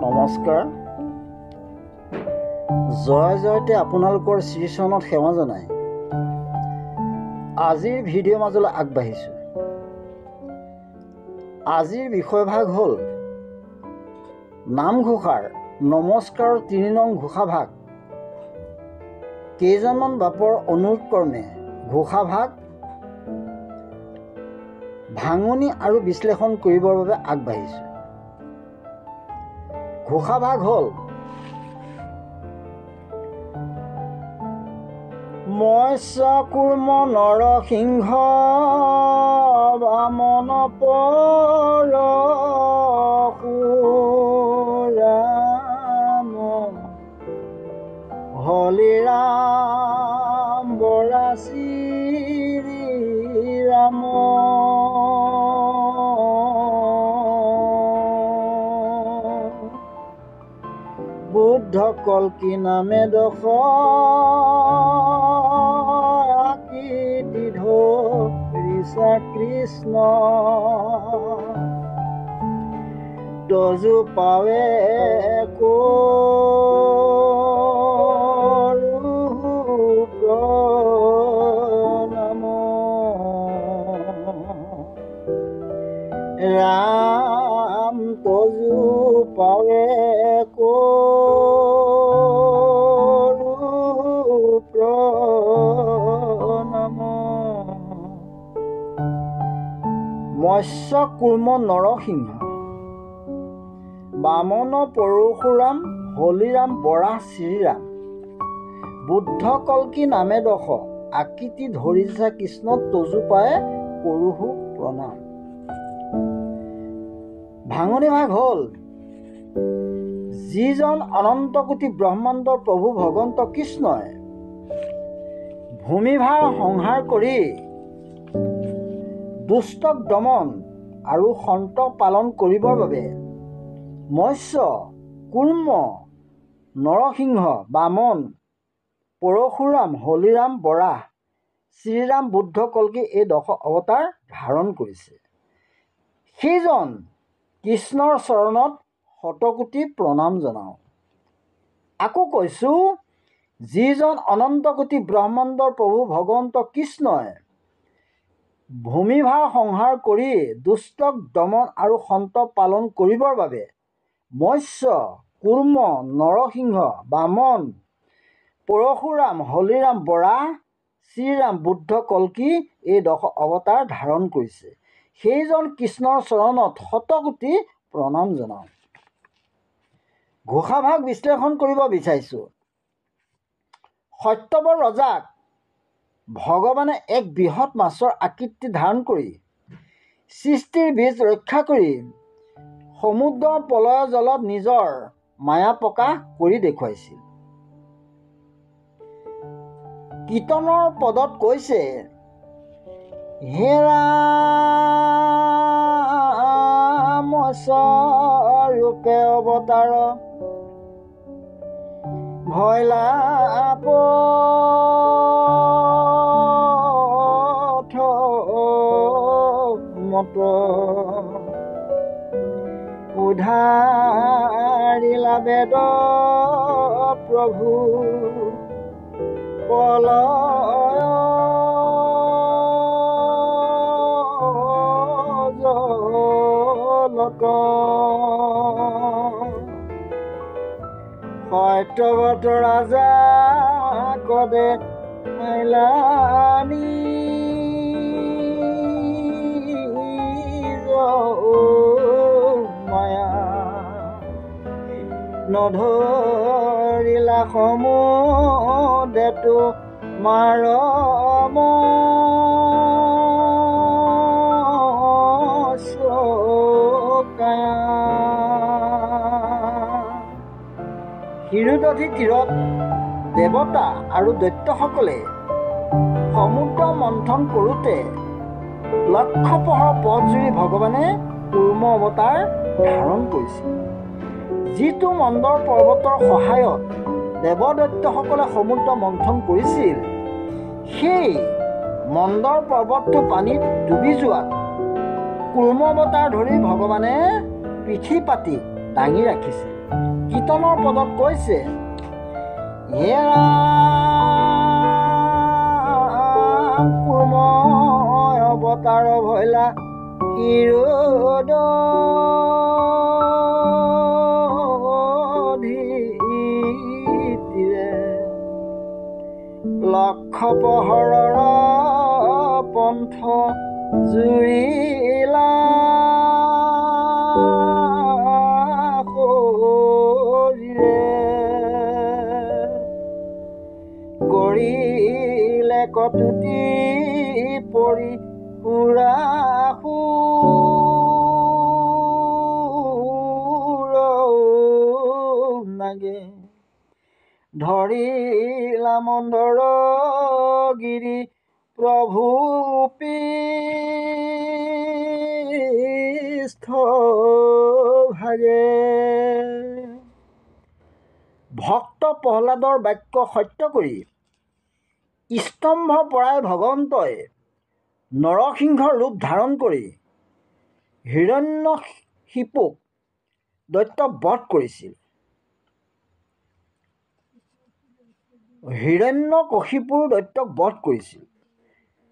নমস্কাৰ। জয় জয়তে আপোনালোকৰ শ্ৰীচৰণত সেৱা জনাই আজিৰ ভিডিঅ' মাজলৈ আগবাঢ়িছোঁ। আজিৰ বিষয়ভাগ হ'ল নামঘোষাৰ নমস্কাৰৰ ৩ নং ঘোষাভাগ। কেইজনমান বাপৰ অনুৰোধ ক্ৰমে ঘোষাভাগ ভাঙনি আৰু বিশ্লেষণ কৰিবৰ বাবে আগবাঢ়িছোঁ। ঘোষাভাগ হ'ল মৎস্য কুৰ্ম নৰসিংহ বামন পৰশুৰাম হলিৰাম বৰা শ্ৰীৰাম বুদ্ধ কল্কি নামে দশ আকৃতি ধৰিছা কৃষ্ণ দজু পাৱে প্ৰণাম ৰাম তজু পাৱে প্ৰণাম। মৎস্য কুৰ্ম নৰসিংহ বামন পৰশুৰাম হলিৰাম বৰা শ্ৰীৰাম বুদ্ধ কল্কি নামে দশ আকৃতি ধৰিছা কৃষ্ণ তজু পায়ে কৰোহো প্ৰণাম। ভাঙনি ভাগ হ'ল যিজন অনন্ত কোটি ব্ৰহ্মাণ্ডৰ প্ৰভু ভগৱন্ত কৃষ্ণই ভূমিভাৰ সংহাৰ কৰি দুষ্টক দমন আৰু সন্ত পালন কৰিবৰ বাবে মৎস্য কুৰ্ম নৰসিংহ বামন পৰশুৰাম হলিৰাম বৰা শ্ৰীৰাম বুদ্ধ কল্কি এই 10 অৱতাৰ ধাৰণ কৰিছে। সেইজন কৃষ্ণৰ চৰণত শতকোটি প্ৰণাম জনাওঁ। আকৌ কৈছোঁ, যিজন অনন্ত কোটি ব্ৰহ্মাণ্ডৰ প্ৰভু ভগৱন্ত কৃষ্ণই ভূমিভাৰ সংহাৰ কৰি দুষ্টক দমন আৰু সন্ত পালন কৰিবৰ বাবে মৎস্য কুৰ্ম নৰসিংহ বামন পৰশুৰাম হলিৰাম বৰা শ্ৰীৰাম বুদ্ধ কল্কি এই 10 অৱতাৰ ধাৰণ কৰিছে। সেইজন কৃষ্ণৰ চৰণত শতকোটি প্ৰণাম জনাওঁ। ঘোষাভাগ বিশ্লেষণ কৰিব বিচাৰিছোঁ। সত্যবৰ ৰজাক ভগৱানে এক বৃহৎ মাছৰ আকৃতি ধাৰণ কৰি সৃষ্টিৰ বীজ ৰক্ষা কৰি সমুদ্ৰৰ প্ৰলয় জলত নিজৰ মায়া প্ৰকাশ কৰি দেখুৱাইছিল। কীৰ্তনৰ পদত কৈছে, হে ৰাম ৰূপে অৱতাৰ ভয়লা মত উধাৰিলা বেদ প্ৰভু পলয় জলত সত্যৱত ৰাজা কদে মাইলানি মায়া নধৰিলা সমুদেতো মাৰম ক্ষীৰোদধি তীৰত দেৱতা আৰু দৈত্যসকলে সমুদ্ৰ মন্থন কৰোঁতে লক্ষ পহৰ পথ জুৰি ভগৱানে কুৰ্ম অৱতাৰ ধাৰণ কৰিছিল। যিটো মন্দৰ পৰ্বতৰ সহায়ত দেৱদৈত্যসকলে সমুদ্ৰ মন্থন কৰিছিল, সেই মন্দৰ পৰ্বতটো পানীত ডুবি যোৱাত কুৰ্ম অৱতাৰ ধৰি ভগৱানে পিঠি পাতি দাঙি ৰাখিছিল। কীৰ্তনৰ পদত কৈছে, হে ৰাম কুৰ্ময় অৱতাৰ ভৈলা হিৰোধীৰে লক্ষ পহৰৰ পন্থ জুৰিলা কৰিলে কটুতি পৰি সুৰা নাগে ধৰিলা মন্দৰ গিৰি প্ৰভু পৃষ্ঠ ভাগে। ভক্ত প্ৰহ্লাদৰ বাক্য সত্য কৰি স্তম্ভৰ পৰাই ভগৱন্তই নৰসিংহৰ ৰূপ ধাৰণ কৰি হিৰণ্যকশিপুক দৈত্যক বধ কৰিছিল।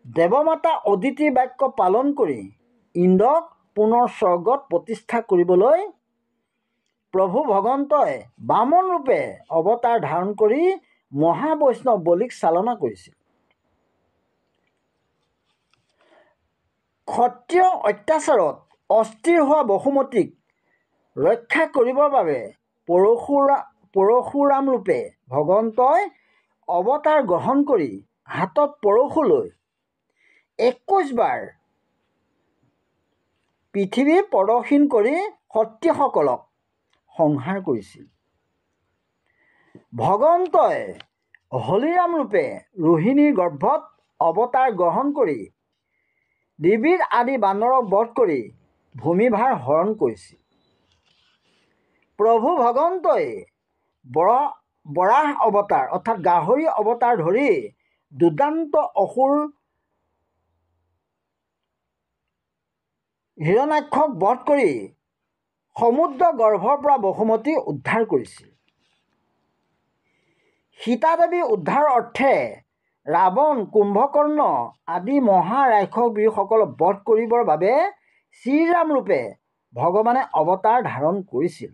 দেৱমাতা অদিতিৰ বাক্য পালন কৰি ইন্দ্ৰক পুনৰ স্বৰ্গত প্ৰতিষ্ঠা কৰিবলৈ প্ৰভু ভগৱন্তই বামন ৰূপে অৱতাৰ ধাৰণ কৰি মহাবৈষ্ণৱ বলিক চালনা কৰিছিল। ক্ষত্ৰিয় অত্যাচাৰত অস্থিৰ হোৱা বসুমতীক ৰক্ষা কৰিবৰ বাবে পৰশুৰাম ৰূপে ভগৱন্তই অৱতাৰ গ্ৰহণ কৰি হাতত পৰশু লৈ 21 বাৰ পৃথিৱী প্ৰদক্ষিণ কৰি ক্ষত্ৰিয়সকলক সংহাৰ কৰিছিল। ভগৱন্তই হলিৰাম ৰূপে ৰোহিণীৰ গৰ্ভত অৱতাৰ গ্ৰহণ কৰি দ্বিবিধ আদি বানৰক বধ কৰি ভূমিভাৰ হৰণ কৰিছিল। প্ৰভু ভগৱন্তই বৰাহ অৱতাৰ অৰ্থাৎ গাহৰি অৱতাৰ ধৰি দুৰ্দান্ত অসুৰ হিৰণ্যাক্ষক বধ কৰি সমুদ্ৰ গৰ্ভৰ পৰা বসুমতী উদ্ধাৰ কৰিছিল। সীতাদেৱী উদ্ধাৰ অৰ্থে ৰাৱণ, কুম্ভকৰ্ণ আদি মহাৰাক্ষস বীৰসকলক বধ কৰিবৰ বাবে শ্ৰীৰাম ৰূপে ভগৱানে অৱতাৰ ধাৰণ কৰিছিল।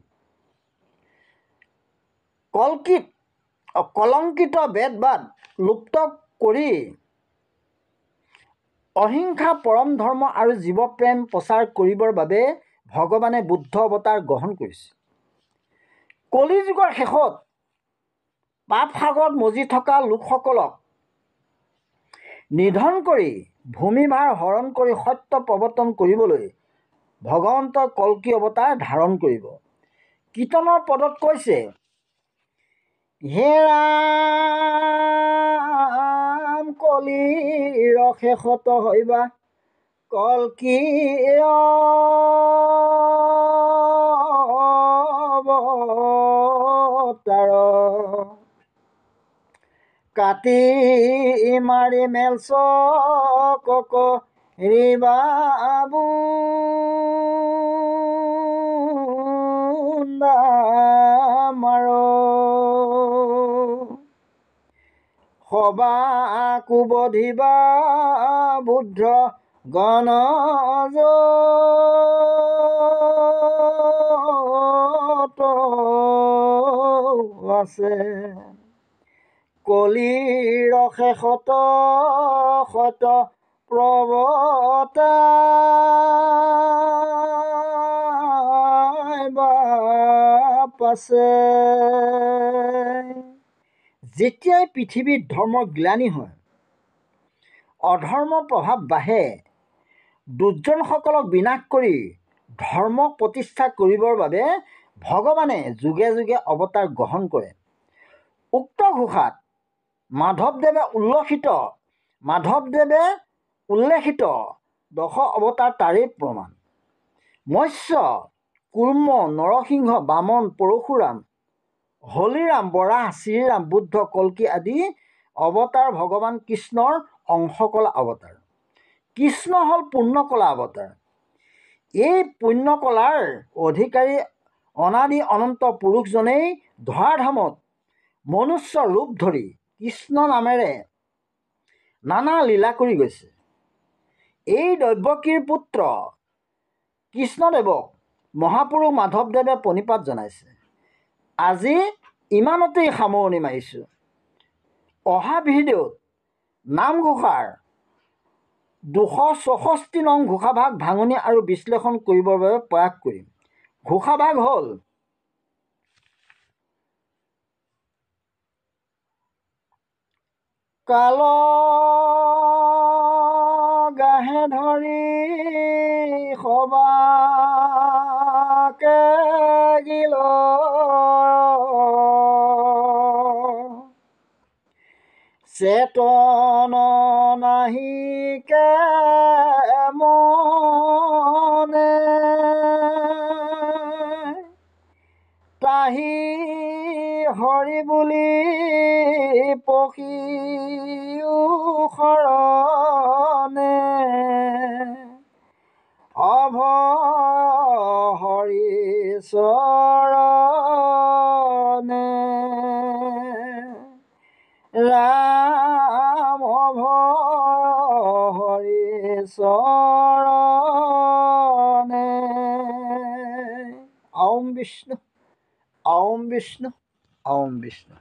কলংকিত বেদবাদ লুপ্ত কৰি অহিংসা পৰম ধৰ্ম আৰু জীৱপ্ৰেম প্ৰচাৰ কৰিবৰ বাবে ভগৱানে বুদ্ধ অৱতাৰ গ্ৰহণ কৰিছিল। কলিযুগৰ শেষত পাপসাগৰত মজি থকা লোকসকলক নিধন কৰি ভূমিভাৰ হৰণ কৰি সত্য প্ৰৱৰ্তন কৰিবলৈ ভগৱন্তই কল্কি অৱতাৰ ধাৰণ কৰিব। কীৰ্তনৰ পদত কৈছে, হে ৰাম কলিৰ শেষত হইবা কল্কি অৱতাৰ কাটি মাৰি মেলচকক ৰিবাবু মাৰ সবাকো বধিবা বুদ্ধ গণজ আছে কলিৰ শেষত সত প্ৰৱতাই বাপ আছে। যেতিয়াই পৃথিৱীত ধৰ্মৰ গ্লানি হয়, অধৰ্মৰ প্ৰভাৱ বাঢ়ে, দুৰ্জনসকলক বিনাশ কৰি ধৰ্মক প্ৰতিষ্ঠা কৰিবৰ বাবে ভগৱানে যুগে যুগে অৱতাৰ গ্ৰহণ কৰে। উক্ত ঘোষাত মাধৱদেৱে উল্লেখিত 10 অৱতাৰ তাৰেই প্ৰমাণ। মৎস্য, কুৰ্ম, নৰসিংহ, বামন, পৰশুৰাম, হলিৰাম, বৰাহ, শ্ৰীৰাম, বুদ্ধ, কল্কি আদি অৱতাৰ ভগৱান কৃষ্ণৰ অংশকলা অৱতাৰ। কৃষ্ণ হ'ল পুণ্যকলা অৱতাৰ। এই পুণ্যকলাৰ অধিকাৰী অনাদি অনন্ত পুৰুষজনেই ধৰাধামত মনুষ্য ৰূপ ধৰি কৃষ্ণ নামেৰে নানা লীলা কৰি গৈছে। এই দৈৱকীৰ পুত্ৰ কৃষ্ণদেৱক মহাপুৰুষ মাধৱদেৱে প্ৰণিপাত জনাইছে। আজি ইমানতেই সামৰণি মাৰিছোঁ। অহা ভিডিঅ'ত নামঘোষাৰ 264 নং ঘোষাভাগ ভাঙনি আৰু বিশ্লেষণ কৰিবৰ বাবে প্ৰয়াস কৰিম। ঘোষাভাগ হ'ল: কাল গাহে ধৰি সবাকে গিল, চেতন নাহিকে মনে, তাহি হৰি বুলি পখিও শৰণে, অভয় হৰি চৰণে, ৰাম অভয় হৰি চৰণে। ॐ विष्णु ॐ विष्णु ॐ विष्णु।